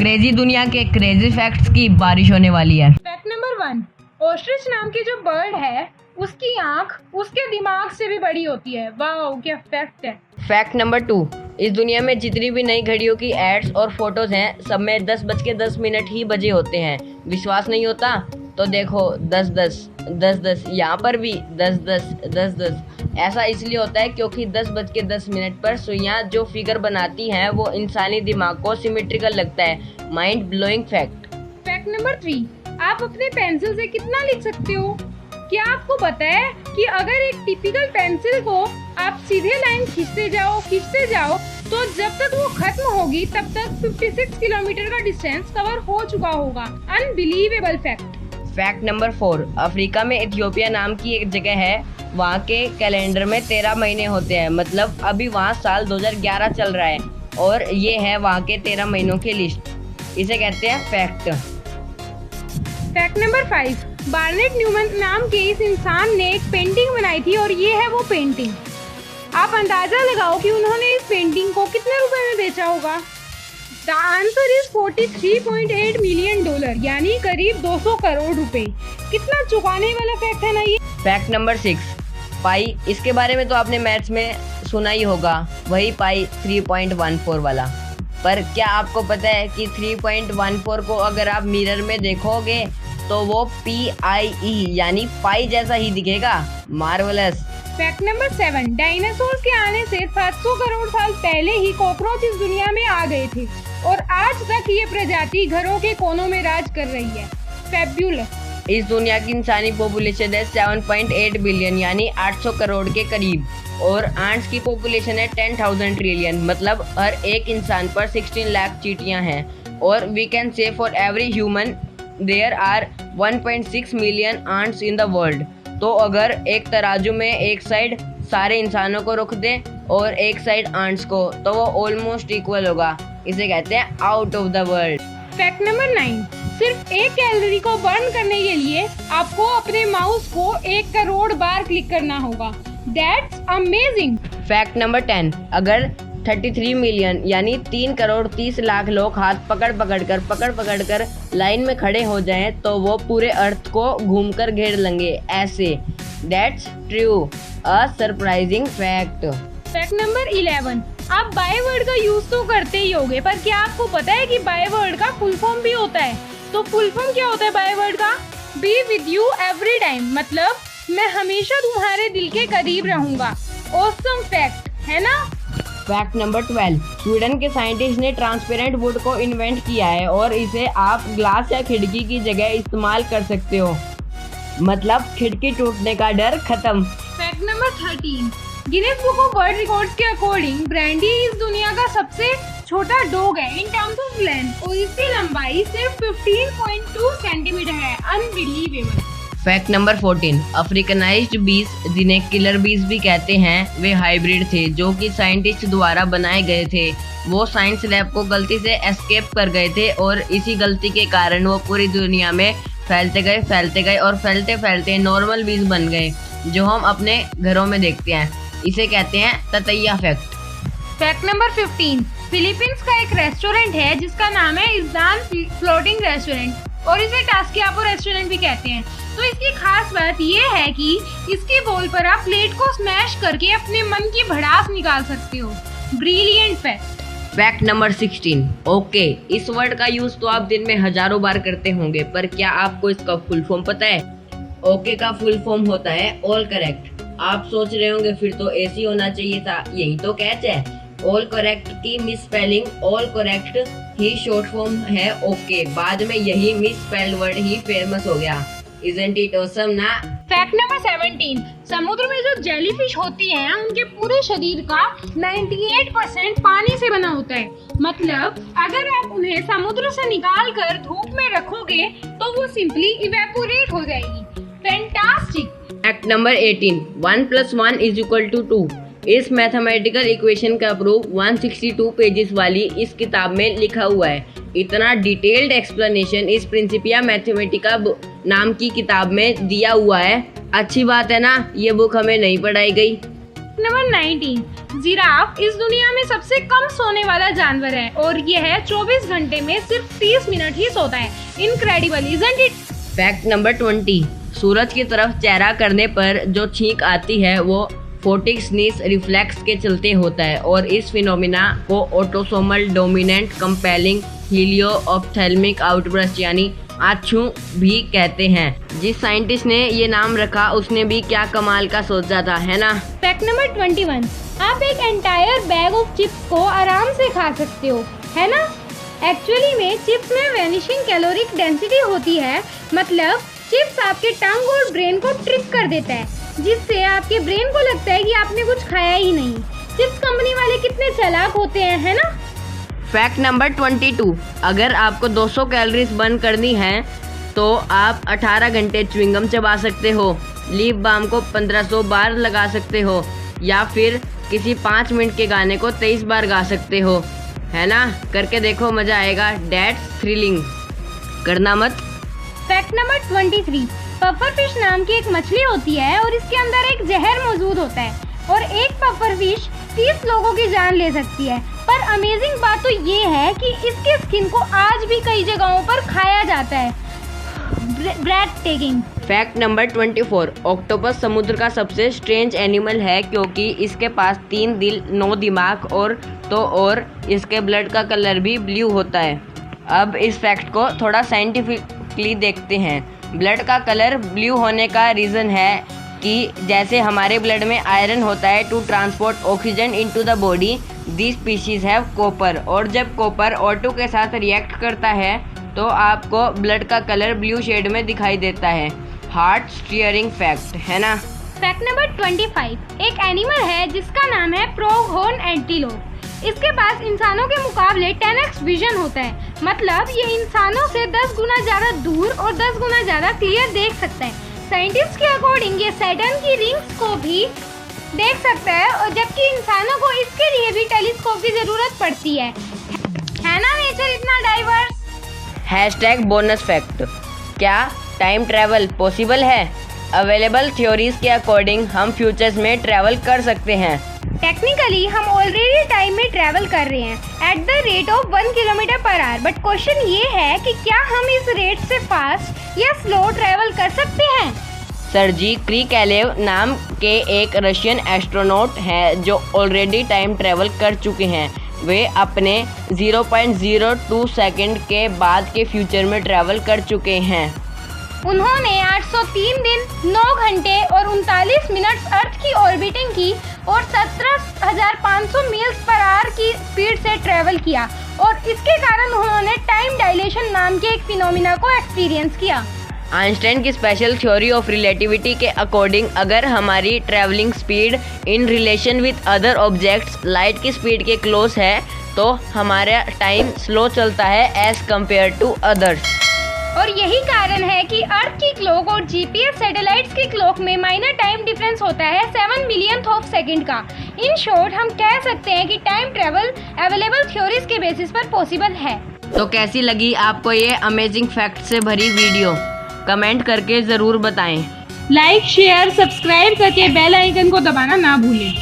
Crazy दुनिया के crazy facts की बारिश होने वाली है। फैक्ट नंबर 1, ऑस्ट्रिच नाम की जो बर्ड है उसकी आंख उसके दिमाग से भी बड़ी होती है। वाह, क्या फैक्ट है। फैक्ट नंबर 2, इस दुनिया में जितनी भी नई घड़ियों की एड्स और फोटोज हैं सब में 10:10 ही बजे होते हैं। विश्वास नहीं होता तो देखो 10:10 यहाँ पर भी 10:10। ऐसा इसलिए होता है क्योंकि 10:10 पर सुइयां जो फिगर बनाती हैं वो इंसानी दिमाग को सिमेट्रिकल लगता है। Mind blowing fact. Fact number 3, आप अपने पेंसिल से कितना लिख सकते हो? क्या आपको पता है कि अगर एक टिपिकल पेंसिल को आप सीधे लाइन खींचते जाओ तो जब तक वो खत्म होगी तब तक 56 किलोमीटर का डिस्टेंस कवर हो चुका होगा। Unbelievable fact. Fact number 4, Africa में इथियोपिया नाम की एक जगह है। वहाँ के कैलेंडर में 13 महीने होते हैं, मतलब अभी वहाँ साल 2011 चल रहा है और ये है वहाँ के 13 महीनों की लिस्ट। इसे कहते हैं fact. Fact number 5, Barnett Newman नाम के इस इंसान ने एक पेंटिंग बनाई थी और ये है वो पेंटिंग। आप अंदाजा लगाओ कि उन्होंने इस पेंटिंग को कितने रुपए में बेचा होगा। द आंसर इज $43.8 मिलियन, यानी करीब 200 करोड़ रुपए। कितना चुकाने वाला फैक्ट है ना ये। फैक्ट नंबर 6, पाई। इसके बारे में तो आपने मैथ्स में सुना ही होगा, वही पाई 3.14 वाला। पर क्या आपको पता है कि 3.14 को अगर आप मिरर में देखोगे तो वो PIE यानी पाई जैसा ही दिखेगा। मार्वलस। फैक्ट नंबर 7, डायनासोर के आने से 700 करोड़ साल पहले ही कॉकरोच इस दुनिया में आ गए थे और आज तक ये प्रजाति घरों के कोनों में राज कर रही है। फैब्युलस। इस दुनिया की इंसानी पॉपुलेशन है 7.8 बिलियन यानी 800 करोड़ के करीब और आंट्स की पॉपुलेशन है 10,000 ट्रिलियन, मतलब हर एक इंसान पर 16 लाख चींटियां हैं। और we can say for every human there are 1.6 million ants in the world. तो अगर एक तराजू में एक साइड सारे इंसानों को रख दे और एक साइड आंट्स को तो वो ऑलमोस्ट इक्वल होगा। इसे कहते हैं out of the world. Fact number 9, सिर्फ 1 कैलोरी को बर्न करने के लिए आपको अपने माउस को 1 करोड़ बार क्लिक करना होगा। That's amazing. फैक्ट नंबर 10, अगर 33 मिलियन यानी 3 करोड़ 30 लाख लोग हाथ पकड़ कर लाइन में खड़े हो जाएं तो वो पूरे अर्थ को घूमकर घेर लेंगे ऐसे। That's true, a surprising fact. Fact number 11, आप बाय वर्ड का यूज तो करते ही होगे, पर क्या आपको पता है कि बाय वर्ड का फुल फॉर्म भी होता है? तो फुल फॉर्म क्या होता है बाय वर्ड का? Be with you every time, मतलब मैं हमेशा तुम्हारे दिल के करीब रहूंगा। ऑसम फैक्ट है ना। फैक्ट नंबर 12, स्वीडन के साइंटिस्ट ने ट्रांसपेरेंट वुड को इन्वेंट किया है और इसे आप ग्लास या खिड़की की जगह इस्तेमाल कर सकते हो, मतलब खिड़की टूटने का डर खत्म। Fact number 13, Guinness book of world records के अकॉर्डिंग ब्रांडी इस दुनिया का सबसे छोटा डॉग है इन टर्म्स ऑफ लेंथ और इसकी लंबाई सिर्फ 15.2 सेंटीमीटर है। अनबिलीवेबल। फैक्ट नंबर 14, अफ्रीकनाइज्ड बीस जिन्हें किलर बीस भी कहते हैं वे हाइब्रिड थे जो कि साइंटिस्ट द्वारा बनाए गए थे। वो साइंस लैब को गलती से एस्केप कर गए थे और इसी गलती के कारण वो पूरी दुनिया में फैलते गए और फैलते फैलते नॉर्मल बीस बन गए जो हम अपने घरों में देखते हैं। इसे कहते हैं ततैया फैक्ट। फैक्ट नंबर 15, फिलीपींस का एक रेस्टोरेंट है जिसका नाम है इज़ान फ्लोटिंग रेस्टोरेंट और इसे टास्कियापो रेस्टोरेंट भी कहते हैं। तो इसकी खास बात ये है कि इसके बोल पर आप प्लेट को स्मैश करके अपने मन की भड़ास निकाल सकते हो। Brilliant fact. Fact number 16, okay. इस वर्ड का यूज तो आप दिन में हजारों बार करते होंगे, पर क्या आपको इसका फुल फॉर्म पता है? ओके का फुल फॉर्म होता है ऑल करेक्ट। आप सोच रहे होंगे फिर तो ऐसी होना चाहिए था, यही तो कैच है। ऑल करेक्ट की मिस स्पेलिंग ऑल करेक्ट ही शॉर्ट फॉर्म है ओके, बाद में यही मिस स्पेल्ड वर्ड ही फेमस हो गया। Isn't it awesome ना? फैक्ट नंबर 17, समुद्र में जो जेलीफिश होती हैं उनके पूरे शरीर का 98% पानी से बना होता है, मतलब अगर आप उन्हें समुद्र से निकाल कर धूप में रखोगे तो वो सिंपली इवेपोरेट हो जाएगी। फैंटास्टिक। Fact number 18, 1 + 1 = 2। इस मैथमेटिकल इक्वेशन का प्रूफ 162 पेजेस वाली इस किताब में लिखा हुआ है। इतना डिटेल्ड एक्सप्लेनेशन इस प्रिंसिपिया मैथमेटिका नाम की किताब में दिया हुआ है। अच्छी बात है ना, ये बुक हमें नहीं पढ़ाई गई। नंबर 19, जिराफ इस दुनिया में सबसे कम सोने वाला जानवर है और यह 24 घंटे में सिर्फ 30 मिनट ही सोता है। Incredible, isn't it? Fact number 20, सूरज की तरफ चेहरा करने पर जो छींक आती है वो फोटिक स्नीज रिफ्लेक्स के चलते होता है और इस फिनोमिना को autosomal dominant compelling Helio ophthalmic outburst यानी आछू भी कहते हैं। जिस साइंटिस्ट ने ये नाम रखा उसने भी क्या कमाल का सोचा था, है ना। फैक्ट नंबर 21, आप एक एंटायर बैग ऑफ चिप्स को आराम से खा सकते हो, है ना। एक्चुअली में चिप्स में वेनिशिंग कैलोरिक डेंसिटी होती है, मतलब चिप्स आपके टंग और ब्रेन को ट्रिक कर देता है, जिससे आपके ब्रेन को लगता है कि आपने कुछ खाया ही नहीं। चिप्स कंपनी वाले कितने चालाक होते हैं, है ना। फैक्ट नंबर 22, अगर आपको 200 कैलोरीज बर्न करनी है तो आप 18 घंटे च्युइंगम चबा सकते हो, लिप बाम को 1500 बार लगा सकते हो या फिर किसी 5 मिनट के गाने को 23 बार गा सकते हो, है ना। करके देखो, मजा आएगा। डेट्स थ्रिलिंग, करना मत। फैक्ट नंबर 23, पफर फिश नाम की एक मछली होती है और इसके अंदर एक जहर मौजूद होता है और एक पफर फिश 30 लोगों की जान ले सकती है। पर अमेजिंग बात तो ये है कि इसके स्किन को आज भी कई जगहों पर खाया जाता है। Breathtaking. Fact number 24, octopus समुद्र का सबसे स्ट्रेंज एनिमल है क्योंकि इसके पास 3 दिल, 9 दिमाग और इसके ब्लड का कलर भी ब्लू होता है। अब इस फैक्ट को थोड़ा साइंटिफिकली देखते हैं। ब्लड का कलर ब्लू होने का रीज़न है कि जैसे हमारे ब्लड में आयरन होता है to transport oxygen into the body, this species have copper, और जब कॉपर O2 के साथ रिएक्ट करता है तो आपको ब्लड का कलर ब्लू शेड में दिखाई देता है। हार्ट स्टीयरिंग फैक्ट, है ना। फैक्ट नंबर 25, एक एनिमल है जिसका नाम है प्रोगहॉर्न एंटीलोप। इसके पास इंसानों के मुकाबले 10x विजन होता है, मतलब ये इंसानों से 10 गुना ज़्यादा दूर और 10 गुना ज़्यादा क्लियर देख सकता है। साइंटिस्ट के अकॉर्डिंग ये सैटर्न की रिंग्स को भी देख सकता है और जबकि इंसानों को इसके लिए भी टेलीस्कोप की ज़रूरत पड़ती है ना। नेचर इतना डाइवर्स। #बोनस फैक्ट, क्या टाइम ट्रैवल पॉसिबल है? अवेलेबल थ्योरीज के अकॉर्डिंग हम फ्यूचर्स में ट्रैवल कर सकते हैं। टेक्निकली हम ऑलरेडी टाइम में ट्रैवल कर रहे हैं at the rate of 1 kilometre per hour, but question ये है कि क्या हम इस रेट से फास्ट या स्लो ट्रैवल कर सकते हैं। सर्जी क्रिकैलेव नाम के एक रशियन एस्ट्रोनॉट हैं जो ऑलरेडी टाइम ट्रैवल कर चुके हैं। वे अपने 0.02 सेकंड के बाद के फ्यूचर में ट्रैवल कर चुके हैं। उन्होंने 803 दिन, 9 घंटे और 39 मिनट अर्थ की ऑर्बिटिंग की और 17,500 मील्स पर आवर की स्पीड से ट्रैवल किया और इसके कारण उन्होंने टाइम डायलेशन नाम के एक फिनोमिना को एक्सपीरियंस किया। आइंस्टाइन की स्पेशल थ्योरी ऑफ रिलेटिविटी के अकॉर्डिंग अगर हमारी travelling speed in relation with other objects light की स्पीड के क्लोज है तो हमारा टाइम स्लो चलता है एज कम्पेयर टू अदर्स। और यही कारण है कि अर्थ की क्लॉक और जीपीएस सैटेलाइट्स की क्लॉक में माइनर टाइम डिफरेंस होता है 7 मिलियन ऑफ सेकंड का। इन शॉर्ट हम कह सकते हैं कि टाइम ट्रैवल अवेलेबल थ्योरीज के बेसिस पर पॉसिबल है। तो कैसी लगी आपको ये अमेजिंग फैक्ट से भरी वीडियो? कमेंट करके ज़रूर बताएं। लाइक, शेयर, सब्सक्राइब करके बेल आइकन को दबाना ना भूलें।